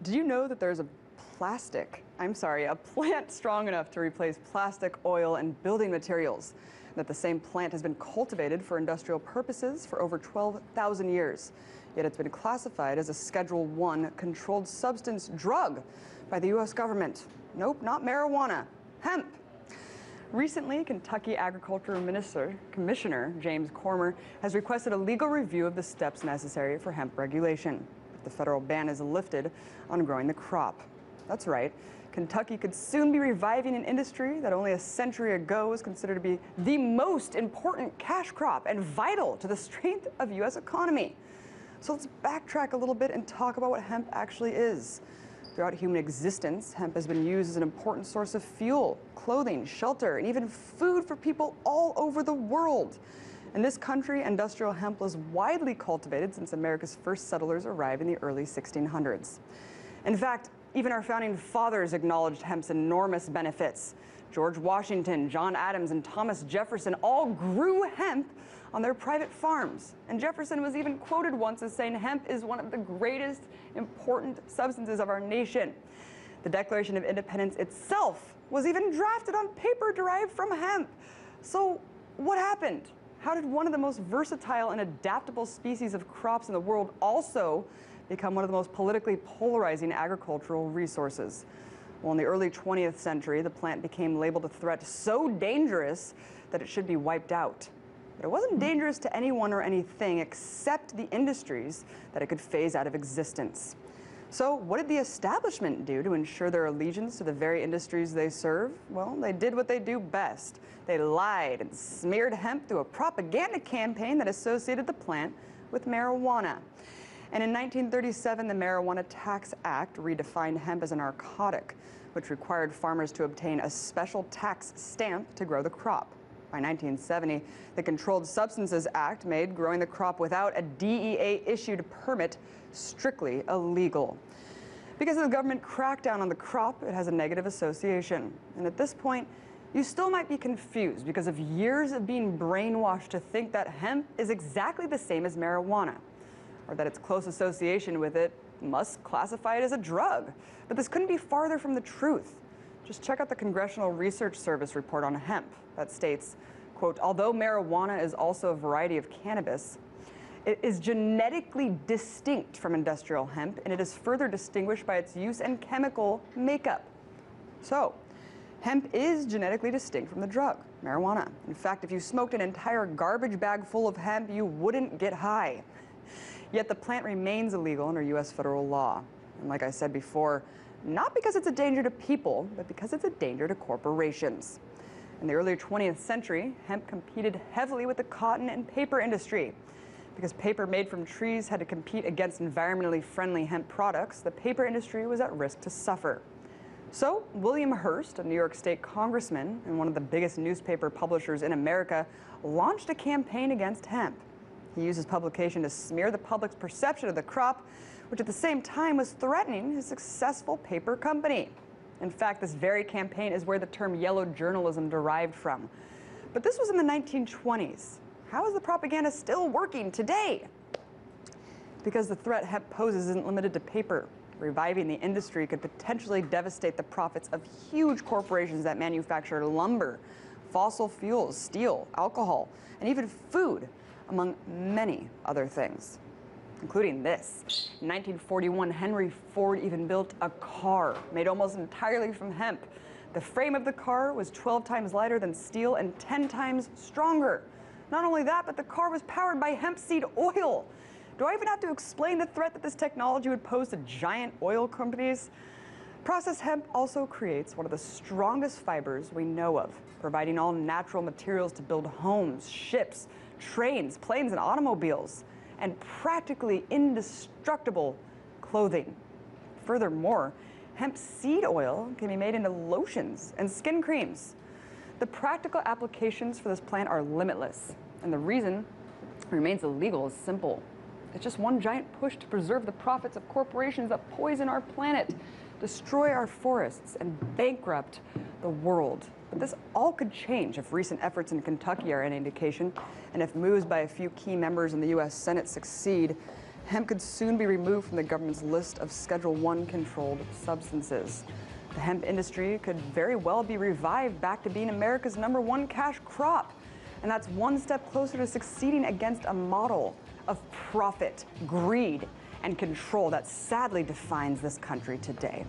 Did you know that there's a plant strong enough to replace plastic, oil, and building materials? That the same plant has been cultivated for industrial purposes for over 12,000 years. Yet it's been classified as a Schedule I controlled substance drug by the U.S. government. Nope, not marijuana, hemp. Recently, Kentucky Agriculture Commissioner James Cormer has requested a legal review of the steps necessary for hemp regulation if the federal ban is lifted on growing the crop. That's right, Kentucky could soon be reviving an industry that only a century ago was considered to be the most important cash crop and vital to the strength of the U.S. economy. So let's backtrack a little bit and talk about what hemp actually is. Throughout human existence, hemp has been used as an important source of fuel, clothing, shelter, and even food for people all over the world. In this country, industrial hemp was widely cultivated since America's first settlers arrived in the early 1600s. In fact, even our founding fathers acknowledged hemp's enormous benefits. George Washington, John Adams, and Thomas Jefferson all grew hemp on their private farms. And Jefferson was even quoted once as saying hemp is one of the greatest important substances of our nation. The Declaration of Independence itself was even drafted on paper derived from hemp. So what happened? How did one of the most versatile and adaptable species of crops in the world also become one of the most politically polarizing agricultural resources? Well, in the early 20th century, the plant became labeled a threat so dangerous that it should be wiped out. But it wasn't dangerous to anyone or anything except the industries that it could phase out of existence. So what did the establishment do to ensure their allegiance to the very industries they serve? Well, they did what they do best. They lied and smeared hemp through a propaganda campaign that associated the plant with marijuana. And in 1937, the Marijuana Tax Act redefined hemp as a narcotic, which required farmers to obtain a special tax stamp to grow the crop. By 1970, the Controlled Substances Act made growing the crop without a DEA-issued permit strictly illegal. Because of the government crackdown on the crop, it has a negative association. And at this point, you still might be confused because of years of being brainwashed to think that hemp is exactly the same as marijuana, or that its close association with it must classify it as a drug. But this couldn't be farther from the truth. Just check out the Congressional Research Service report on hemp that states, quote, although marijuana is also a variety of cannabis, it is genetically distinct from industrial hemp, and it is further distinguished by its use and chemical makeup. So, hemp is genetically distinct from the drug, marijuana. In fact, if you smoked an entire garbage bag full of hemp, you wouldn't get high. Yet the plant remains illegal under U.S. federal law. And like I said before, not because it's a danger to people, but because it's a danger to corporations. In the early 20th century, hemp competed heavily with the cotton and paper industry. Because paper made from trees had to compete against environmentally friendly hemp products, the paper industry was at risk to suffer. So William Hearst, a New York State congressman and one of the biggest newspaper publishers in America, launched a campaign against hemp. He used his publication to smear the public's perception of the crop, which at the same time was threatening his successful paper company. In fact, this very campaign is where the term yellow journalism derived from. But this was in the 1920s. How is the propaganda still working today? Because the threat hemp poses isn't limited to paper. Reviving the industry could potentially devastate the profits of huge corporations that manufacture lumber, fossil fuels, steel, alcohol, and even food, among many other things, including this. In 1941, Henry Ford even built a car made almost entirely from hemp. The frame of the car was 12 times lighter than steel and 10 times stronger. Not only that, but the car was powered by hemp seed oil. Do I even have to explain the threat that this technology would pose to giant oil companies? Processed hemp also creates one of the strongest fibers we know of, providing all natural materials to build homes, ships, trains, planes, and automobiles, and practically indestructible clothing. Furthermore, hemp seed oil can be made into lotions and skin creams. The practical applications for this plant are limitless, and the reason it remains illegal is simple. It's just one giant push to preserve the profits of corporations that poison our planet, destroy our forests, and bankrupt the world. But this all could change if recent efforts in Kentucky are any indication, and if moves by a few key members in the U.S. Senate succeed. hemp could soon be removed from the government's list of Schedule 1 controlled substances. The hemp industry could very well be revived back to being America's #1 cash crop. And that's one step closer to succeeding against a model of profit, greed, and control that sadly defines this country today.